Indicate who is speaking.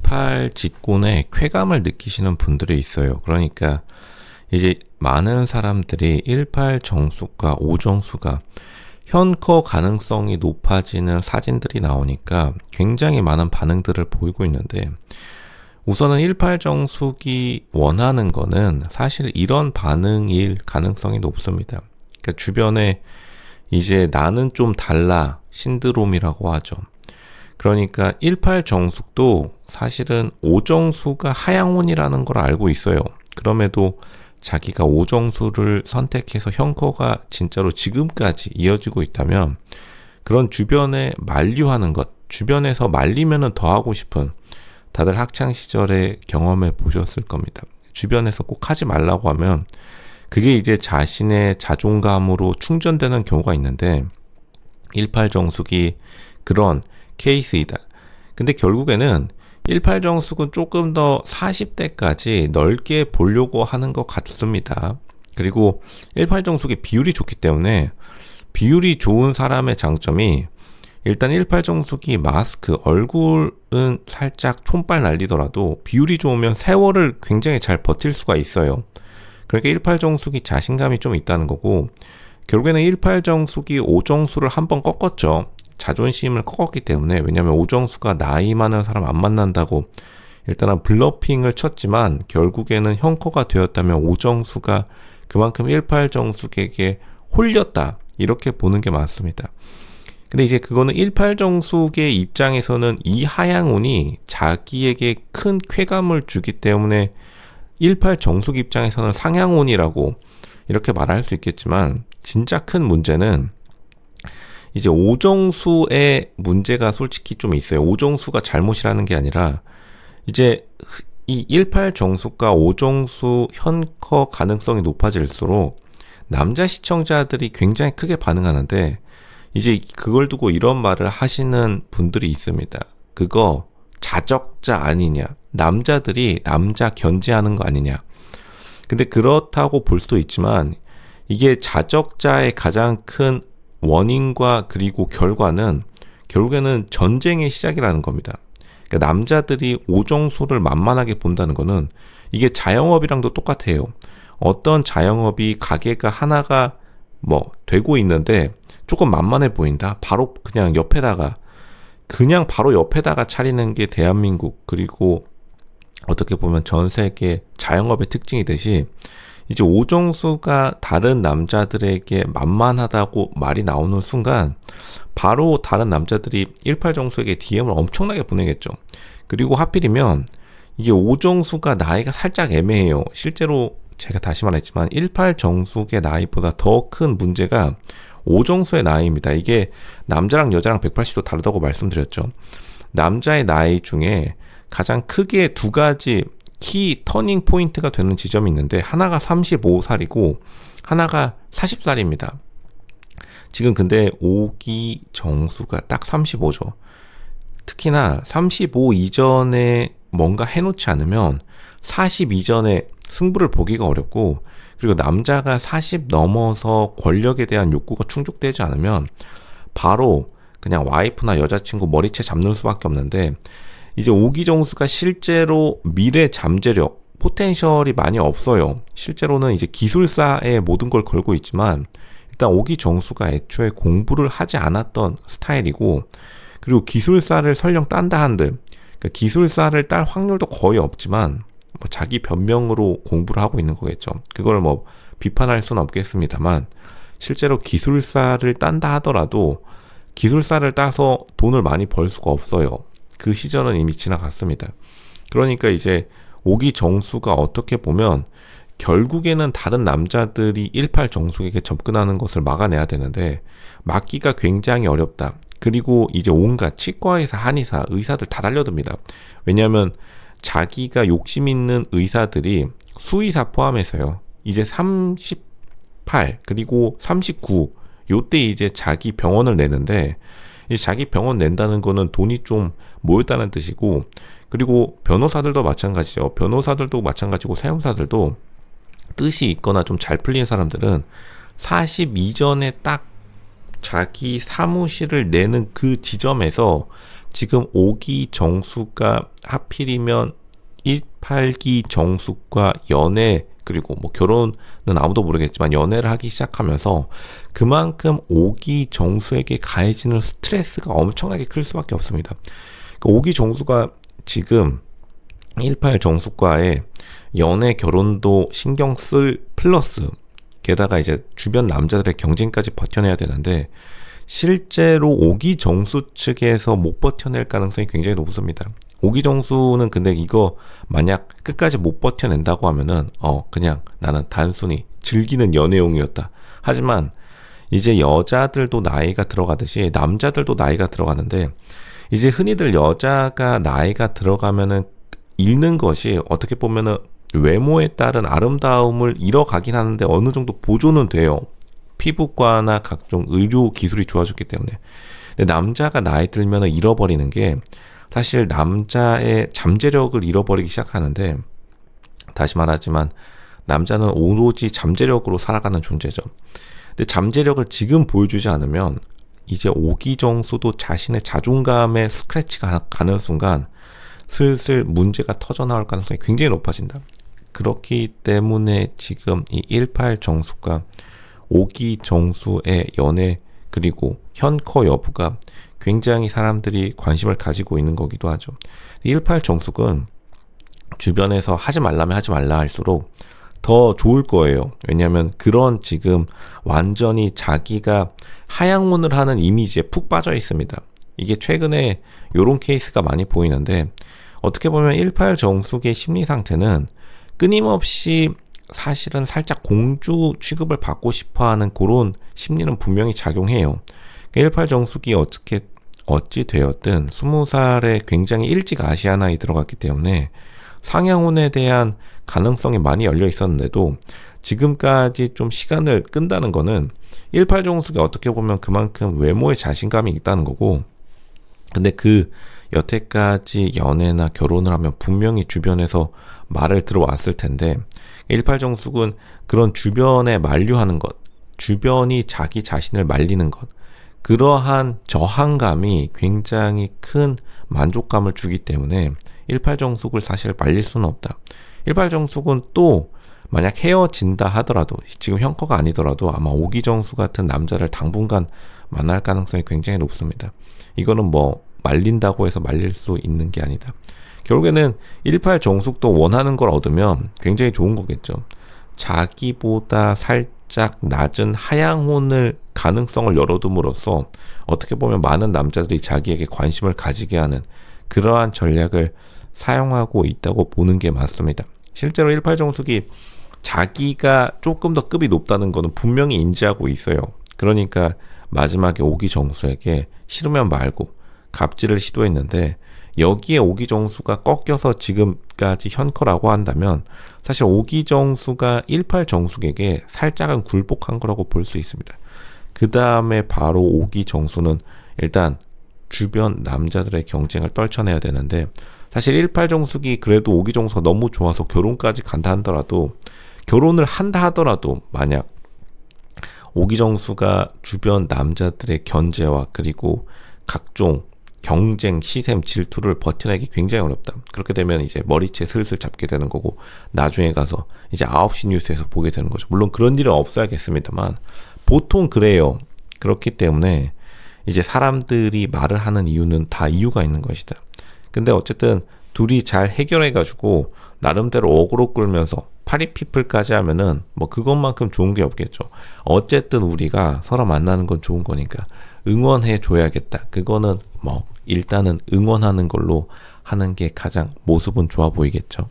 Speaker 1: 18 직군에 쾌감을 느끼시는 분들이 있어요. 그러니까 이제 많은 사람들이 18 정수가 5 정수가 현커 가능성이 높아지는 사진들이 나오니까 굉장히 많은 반응들을 보이고 있는데, 우선은 18 정수기 원하는 거는 사실 이런 반응일 가능성이 높습니다. 그러니까 주변에 이제 나는 좀 달라 신드롬이라고 하죠. 그러니까 18 정숙도 사실은 5 정수가 하향온이라는 걸 알고 있어요. 그럼에도 자기가 5 정수를 선택해서 현커가 진짜로 지금까지 이어지고 있다면, 그런 주변에 만류하는 것, 주변에서 말리면은 더 하고 싶은, 다들 학창 시절에 경험해 보셨을 겁니다. 주변에서 꼭 하지 말라고 하면 그게 이제 자신의 자존감으로 충전되는 경우가 있는데, 18 정숙이 그런 케이스이다. 근데 결국에는 18 정숙은 조금 더 40대까지 넓게 보려고 하는 것 같습니다. 그리고 18 정숙의 비율이 좋기 때문에, 비율이 좋은 사람의 장점이 일단 18 정숙이 마스크, 얼굴은 살짝 촌발 날리더라도 비율이 좋으면 세월을 굉장히 잘 버틸 수가 있어요. 그러니까 18 정숙이 자신감이 좀 있다는 거고, 결국에는 18 정숙이 5 정수를 한번 꺾었죠. 자존심을 꺾었기 때문에. 왜냐면 5 정수가 나이 많은 사람 안 만난다고 일단은 블러핑을 쳤지만, 결국에는 형커가 되었다면 5 정수가 그만큼 18 정숙에게 홀렸다, 이렇게 보는 게 맞습니다. 근데 이제 그거는 18 정숙의 입장에서는 이 하향온이 자기에게 큰 쾌감을 주기 때문에 18 정숙 입장에서는 상향온이라고 이렇게 말할 수 있겠지만, 진짜 큰 문제는 이제 5 정수의 문제가 솔직히 좀 있어요. 5 정수가 잘못이라는 게 아니라, 이제 이 18 정수과 5 정수 현커 가능성이 높아질수록 남자 시청자들이 굉장히 크게 반응하는데, 이제 그걸 두고 이런 말을 하시는 분들이 있습니다. 그거 자적자 아니냐, 남자들이 남자 견제하는 거 아니냐. 근데 그렇다고 볼 수도 있지만, 이게 자적자의 가장 큰 원인과 그리고 결과는 결국에는 전쟁의 시작이라는 겁니다. 그러니까 남자들이 5 정수를 만만하게 본다는 거는, 이게 자영업이랑도 똑같아요. 어떤 자영업이 가게가 하나가 되고 있는데 조금 만만해 보인다, 바로 그냥 바로 옆에다가 차리는 게 대한민국, 그리고 어떻게 보면 전 세계 자영업의 특징이듯이, 이제 5 정수가 다른 남자들에게 만만하다고 말이 나오는 순간 바로 다른 남자들이 18 정수에게 DM을 엄청나게 보내겠죠. 그리고 하필이면 이게 5 정수가 나이가 살짝 애매해요. 실제로 제가 다시 말했지만 18 정수의 나이보다 더 큰 문제가 5 정수의 나이입니다. 이게 남자랑 여자랑 180도 다르다고 말씀드렸죠. 남자의 나이 중에 가장 크게 두 가지 키 터닝 포인트가 되는 지점이 있는데, 하나가 35살이고 하나가 40살입니다. 지금 근데 5기 정수가 딱 35죠. 특히나 35 이전에 뭔가 해놓지 않으면 40 이전에 승부를 보기가 어렵고, 그리고 남자가 40 넘어서 권력에 대한 욕구가 충족되지 않으면 바로 그냥 와이프나 여자친구 머리채 잡는 수밖에 없는데, 이제 5기 정수가 실제로 미래 잠재력, 포텐셜이 많이 없어요. 실제로는 이제 기술사에 모든 걸 걸고 있지만, 일단 5기 정수가 애초에 공부를 하지 않았던 스타일이고, 그리고 기술사를 설령 딴다 한들, 그러니까 기술사를 딸 확률도 거의 없지만 자기 변명으로 공부를 하고 있는 거겠죠. 그걸 비판할 수는 없겠습니다만, 실제로 기술사를 딴다 하더라도 기술사를 따서 돈을 많이 벌 수가 없어요. 그 시절은 이미 지나갔습니다. 그러니까 이제 5기 정수가 어떻게 보면 결국에는 다른 남자들이 18 정수에게 접근하는 것을 막아내야 되는데, 막기가 굉장히 어렵다. 그리고 이제 온갖 치과의사, 한의사, 의사들 다 달려듭니다. 왜냐하면 자기가 욕심 있는 의사들이 수의사 포함해서요, 이제 38 그리고 39 요때 이제 자기 병원을 내는데, 이 자기 병원 낸다는 거는 돈이 좀 모였다는 뜻이고, 그리고 변호사들도 마찬가지죠. 변호사들도 마찬가지고 세무사들도 뜻이 있거나 좀 잘 풀린 사람들은 40 이전에 딱 자기 사무실을 내는 그 지점에서 지금 5기 정수가 하필이면 18기 정수과 연애 그리고 뭐 결혼은 아무도 모르겠지만 연애를 하기 시작하면서 그만큼 5기 정수에게 가해지는 스트레스가 엄청나게 클 수밖에 없습니다. 5기 정수가 지금 18 정수과의 연애 결혼도 신경 쓸 플러스 게다가 이제 주변 남자들의 경쟁까지 버텨내야 되는데 실제로 5기 정수 측에서 못 버텨낼 가능성이 굉장히 높습니다. 5기 정수는 근데 이거 만약 끝까지 못 버텨낸다고 하면은 그냥 나는 단순히 즐기는 연애용이었다. 하지만 이제 여자들도 나이가 들어가듯이 남자들도 나이가 들어가는데 이제 흔히들 여자가 나이가 들어가면은 잃는 것이 어떻게 보면은 외모에 따른 아름다움을 잃어가긴 하는데 어느 정도 보존은 돼요. 피부과나 각종 의료 기술이 좋아졌기 때문에. 근데 남자가 나이 들면은 잃어버리는 게 사실 남자의 잠재력을 잃어버리기 시작하는데 다시 말하지만 남자는 오로지 잠재력으로 살아가는 존재죠. 근데 잠재력을 지금 보여주지 않으면 이제 오기정수도 자신의 자존감에 스크래치가 가는 순간 슬슬 문제가 터져 나올 가능성이 굉장히 높아진다. 그렇기 때문에 지금 이 18 정수가 5기 정수의 연애 그리고 현커 여부가 굉장히 사람들이 관심을 가지고 있는 거기도 하죠. 18 정숙은 주변에서 하지 말라면 하지 말라 할수록 더 좋을 거예요. 왜냐하면 그런 지금 완전히 자기가 하양혼을 하는 이미지에 푹 빠져 있습니다. 이게 최근에 이런 케이스가 많이 보이는데 어떻게 보면 18 정숙의 심리 상태는 끊임없이 사실은 살짝 공주 취급을 받고 싶어하는 그런 심리는 분명히 작용해요. 18 정숙이 어찌 되었든 20살에 굉장히 일찍 아시아나에 들어갔기 때문에 상향혼에 대한 가능성이 많이 열려 있었는데도 지금까지 좀 시간을 끈다는 거는 18 정숙이 어떻게 보면 그만큼 외모에 자신감이 있다는 거고, 근데 그 여태까지 연애나 결혼을 하면 분명히 주변에서 말을 들어왔을 텐데 18 정숙은 그런 주변에 만류하는 것, 주변이 자기 자신을 말리는 것, 그러한 저항감이 굉장히 큰 만족감을 주기 때문에 18 정숙을 사실 말릴 수는 없다. 18 정숙은 또 만약 헤어진다 하더라도 지금 형커가 아니더라도 아마 5기 정수 같은 남자를 당분간 만날 가능성이 굉장히 높습니다. 이거는 뭐 말린다고 해서 말릴 수 있는 게 아니다. 결국에는 18 정숙도 원하는 걸 얻으면 굉장히 좋은 거겠죠. 자기보다 살짝 낮은 하향혼을 가능성을 열어둠으로써 어떻게 보면 많은 남자들이 자기에게 관심을 가지게 하는 그러한 전략을 사용하고 있다고 보는 게 맞습니다. 실제로 18 정숙이 자기가 조금 더 급이 높다는 거는 분명히 인지하고 있어요. 그러니까 마지막에 5기 정수에게 싫으면 말고 갑질을 시도했는데 여기에 5기 정수가 꺾여서 지금까지 현커라고 한다면 사실 5기 정수가 18 정수에게 살짝은 굴복한 거라고 볼 수 있습니다. 그 다음에 바로 5기 정수는 일단 주변 남자들의 경쟁을 떨쳐내야 되는데 사실 18 정숙이 그래도 5기 정수가 너무 좋아서 결혼까지 간다 하더라도 결혼을 한다 하더라도 만약 5기 정수가 주변 남자들의 견제와 그리고 각종 경쟁, 시샘, 질투를 버텨내기 굉장히 어렵다. 그렇게 되면 이제 머리채 슬슬 잡게 되는 거고 나중에 가서 이제 9시 뉴스에서 보게 되는 거죠. 물론 그런 일은 없어야겠습니다만 보통 그래요. 그렇기 때문에 이제 사람들이 말을 하는 이유는 다 이유가 있는 것이다. 근데 어쨌든 둘이 잘 해결해가지고 나름대로 어그로 끌면서 파리피플까지 하면은 뭐 그것만큼 좋은 게 없겠죠. 어쨌든 우리가 서로 만나는 건 좋은 거니까 응원해 줘야겠다. 그거는 뭐 일단은 응원하는 걸로 하는 게 가장 모습은 좋아 보이겠죠.